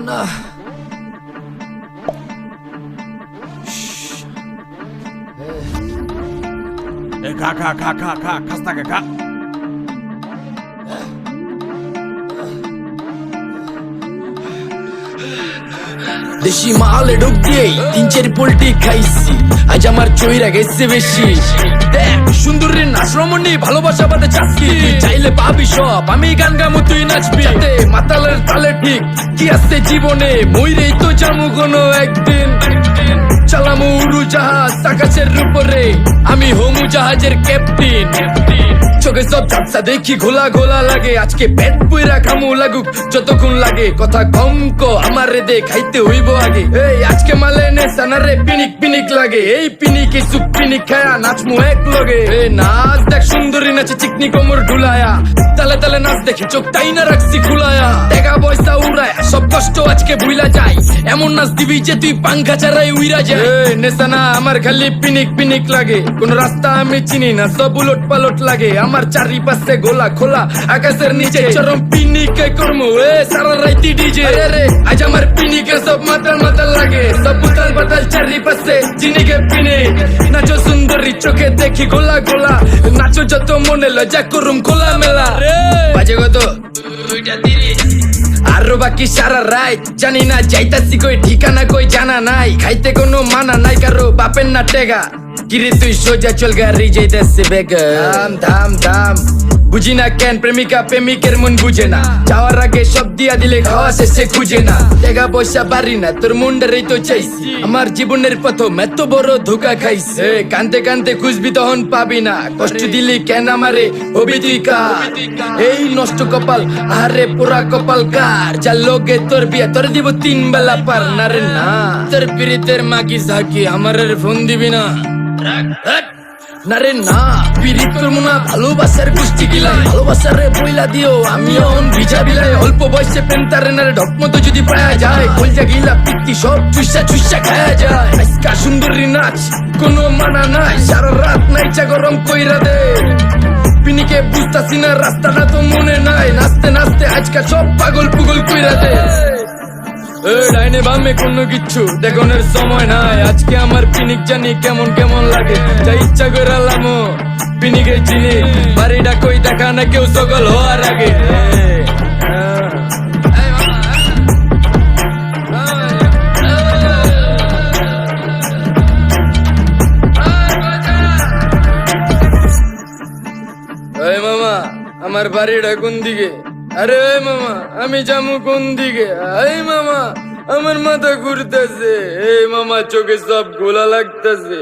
না। খা খা খা খা খা খাস্তা খা। দেশি মালে ঢুক দিয়েই 3-4 পোল্টি খাইছি, আজ আমার চইরা গেছে বেশি। দেখ সুন্দরীর নাচ রমণী, ভালোবাসা বাদে চাচ্ছি, চাইলে পাবি সব, আমি গান গামু তুই নাচবি। মাতালের তালে ঠিক কি আছে জীবনে, মইরেই তো জামু কোনো একদিন। চালামু উড়োজাহাজ আকাশের উপরে, আমি হোমু জাহাজের ক্যাপ্টেন। চোখে সব ঝাপসা দেখি ঘোলা ঘোলা লাগে, আজকে পেট পুইরা খামু লাগুক যতক্ষণ লাগে। কথা কম কো আমারে দে খাইতে হইব আগে। এই আজকে মালে নে সানারে পিনিক পিনিক লাগে, এই পিনিকে সুপ পিনিক খায়া নাচমু এক লগে। এই নাচ দেখ সুন্দরী নাচে চিকনি কোমর ঢুলায়া, তালে তালে নাচ দেখে চোখ তাই না রাখছি খুলায়া। টাকা পয়সা উড়ায় সব কষ্ট আজকে ভুলা যায়, এমন নাচ দিবি যে তুই পাঙ্খা ছাড়াই উইরা যায়। নেশানা আমার খালি পিনিক পিনিক লাগে, কোন রাস্তা আমি চিনি না, সব উলট পালট লাগে। আমার চারিপাশে গোলা খোলা আকাশের নিচে, চরম পিনিকে করমু সারা রাইতি ডিজে। রে আজ আমার পিনিকে সব মাতাল মাতাল লাগে, সব উতাল বাতাল চারিপাশে চিনিকে পিনিক। নাচো সুন্দরী চোখে দেখি গোলা গোলা, নাচো যত মনে লজা করুম খোলা মেলা। বাজে কত আরো বাকি সারা রাত জানি না, যাইতাছি কই ঠিকানা কই জানা নাই। খাইতে কোনো মানা নাই কারো বাপের না টেগা, কিরে তুই সোজা চল গাড়ি যাইতেছে বেগা। ধাম ধাম ধাম বুঝি না কেন প্রেমিকা প্রেমিকের মন বুঝে না, যাওয়ার আগে সব দিয়া দিলে খাওয়া শেষে খুঁজে না। টাকা পয়সা পারি না তোর মুন্ডারেই তো চাইছি, আমার জীবনের প্রথম এত বড় ধোকা খাইছে। কানতে কানতে খুঁজবি তখন পাবি না, কষ্ট দিলি কেন আমারে হবি তুই কার। এই নষ্ট কপাল আরে পুরা কপাল কার, যার লোকে তোর বিয়া তোর দিব 3 বেলা পার না রে না। তোর পিরিতের মাকি ঝাঁকি আমার ফোন দিবি না না রে না। পিরিত করবো না ভালোবাসার গোষ্ঠী গিলাই, ভালোবাসার রে বইলা দিও আমি অন ভিজা বিলাই। অল্প বয়সে প্রেম তারে না রে ঢক মতো যদি পায়া যায়, কলজা গিলা পিত্তি সব চুষা চুষা খায়া যায়। আজকা সুন্দরী নাচ কোনো মানা নাই, সারা রাত নাইচা গরম কইরা দে। পিনিকে বুঝতাছি না রাস্তাটা তো মনে নাই, নাচতে নাচতে আজকা সব পাগল পুগল কইরা দে। ডাইনে বামে কোনো কিচ্ছু দেখনের সময় নাই, আজকে আমার পিনিক জানি কেমন কেমন লাগে। যা ইচ্ছা করে লামো পিনিকে চিনি, বাড়িটা কই দেখা না কেউ সকল হওয়ার আগে। মামা আমার বাড়িটা কোন দিকে? আরে মামা আমি যামু কোন দিকে? এই মামা আমার মাথা ঘুরতেছে, এই মামা চোখে সব গোলা লাগতেছে।